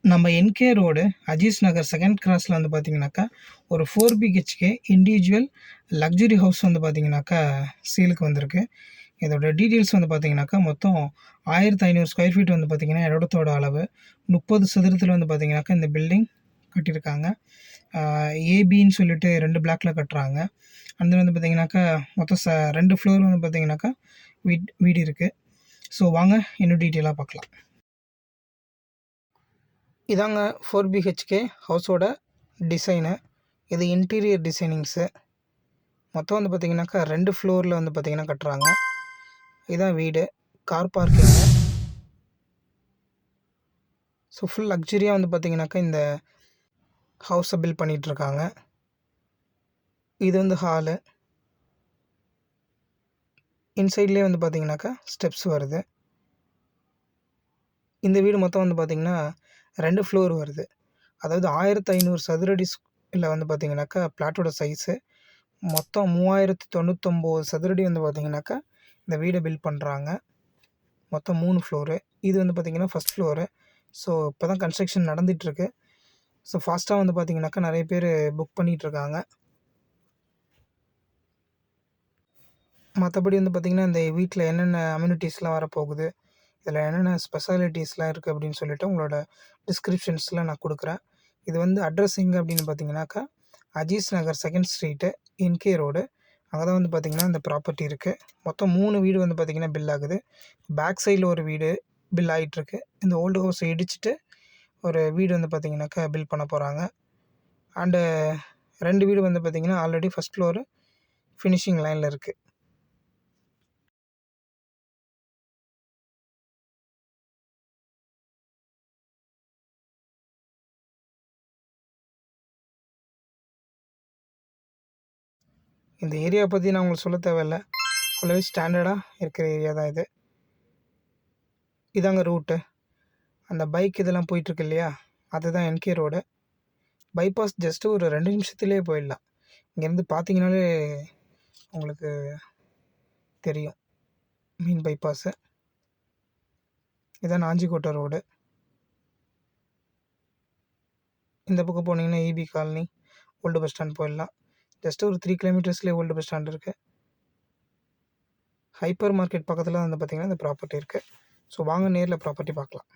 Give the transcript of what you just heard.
நம்ம என்கே ரோடு அஜீஸ் நகர் செகண்ட் கிராஸில் வந்து பார்த்தீங்கன்னாக்கா ஒரு 4 பிஹெச்கே இண்டிவிஜுவல் லக்ஸுரி ஹவுஸ் வந்து பார்த்தீங்கன்னாக்கா சேலுக்கு வந்திருக்கு. இதோட டீட்டெயில்ஸ் வந்து பார்த்தீங்கன்னாக்கா மொத்தம் 1500 ஸ்கொயர் ஃபீட் வந்து பார்த்தீங்கன்னா இடத்தோட அளவு 30 சதுரத்தில் வந்து பார்த்தீங்கன்னாக்கா இந்த பில்டிங் கட்டியிருக்காங்க. ஏபின்னு சொல்லிட்டு 2 பிளாக்ல கட்டுறாங்க. அந்த வந்து பார்த்தீங்கன்னாக்கா மொத்தம் 2 ஃப்ளோர் வந்து பார்த்தீங்கன்னாக்கா வீடு இருக்குது. ஸோ வாங்க இன்னும் டீட்டெயிலாக பார்க்கலாம். இதாங்க 4 பிஹெச்கே ஹவுஸோட டிசைனு. இது இன்டீரியர் டிசைனிங்ஸு. மொத்தம் வந்து பார்த்திங்கனாக்கா 2 ஃப்ளோரில் வந்து பார்த்திங்கன்னா கட்டுறாங்க. இதான் வீடு. Car parking. ஸோ ஃபுல் லக்ஸுரியாக வந்து பார்த்திங்கனாக்கா இந்த ஹவுஸை பில்ட் பண்ணிகிட்ருக்காங்க. இது வந்து ஹாலு. இன்சைட்லேயே வந்து பார்த்திங்கனாக்கா ஸ்டெப்ஸ் வருது. இந்த வீடு மொத்தம் வந்து பார்த்திங்கன்னா 2 ஃப்ளோர் வருது. அதாவது 1500 சதுரடி இல்லை வந்து பார்த்திங்கனாக்கா பிளாட்டோட சைஸு. மொத்தம் 3099 சதுரடி வந்து பார்த்திங்கனாக்கா இந்த வீடை பில்ட் பண்ணுறாங்க. மொத்தம் 3 ஃப்ளோரு. இது வந்து பார்த்திங்கன்னா ஃபஸ்ட் ஃப்ளோரு. ஸோ இப்போ தான் கன்ஸ்ட்ரக்ஷன் நடந்துகிட்ருக்கு. ஸோ ஃபாஸ்ட்டாக வந்து பார்த்திங்கனாக்கா நிறைய பேர் புக் பண்ணிகிட்ருக்காங்க. மற்றபடி வந்து பார்த்திங்கன்னா இந்த வீட்டில் என்னென்ன அம்யூனிட்டிஸ்லாம் வரப்போகுது, இதில் என்னென்ன ஸ்பெஷாலிட்டிஸ்லாம் இருக்குது அப்படின்னு சொல்லிவிட்டு உங்களோட டிஸ்கிரிப்ஷன்ஸில் நான் கொடுக்குறேன். இது வந்து அட்ரஸ் எங்கே அப்படின்னு பார்த்தீங்கன்னாக்கா அஜீஸ் நகர் செகண்ட் ஸ்ட்ரீட்டு என்கே ரோடு. அங்கே தான் வந்து பார்த்திங்கன்னா இந்த ப்ராப்பர்ட்டி இருக்குது. மொத்தம் 3 வீடு வந்து பார்த்திங்கன்னா பில் ஆகுது. பேக் சைடில் ஒரு வீடு பில் ஆகிட்டுருக்கு. இந்த ஓல்டு ஹவுஸை இடிச்சிட்டு ஒரு வீடு வந்து பார்த்திங்கனாக்கா பில் பண்ண போகிறாங்க. அண்டு 2 வீடு வந்து பார்த்திங்கன்னா ஆல்ரெடி ஃபஸ்ட் ஃப்ளோரு ஃபினிஷிங் லைனில் இருக்குது. இந்த ஏரியாவை பற்றி நான் உங்களுக்கு சொல்ல தேவையில்ல. ஃபுல்லாகவே ஸ்டாண்டர்டாக இருக்கிற ஏரியா தான் இது. இதாங்க ரூட்டு. அந்த பைக் இதெல்லாம் போயிட்டுருக்கு இல்லையா, அதுதான் என்கே ரோடு. பைபாஸ் ஜஸ்ட்டு ஒரு 2 நிமிஷத்துலேயே போயிடலாம். இங்கேருந்து பார்த்தீங்கனாலே உங்களுக்கு தெரியும் மெயின் பைபாஸு. இதான் நாஞ்சிக்கோட்டை ரோடு. இந்த பக்கம் போனீங்கன்னா EB colony, old bus stand போயிடலாம். ஜஸ்ட்டு ஒரு 3 கிலோமீட்டர்ஸ்லேயே ஓல்டு பஸ் ஸ்டாண்ட் இருக்குது. ஹைப்பர் மார்க்கெட் பக்கத்தில் வந்து பார்த்திங்கன்னா இந்த ப்ராப்பர்ட்டி இருக்குது. ஸோ வாங்க நேரில் ப்ராப்பர்ட்டி பார்க்கலாம்.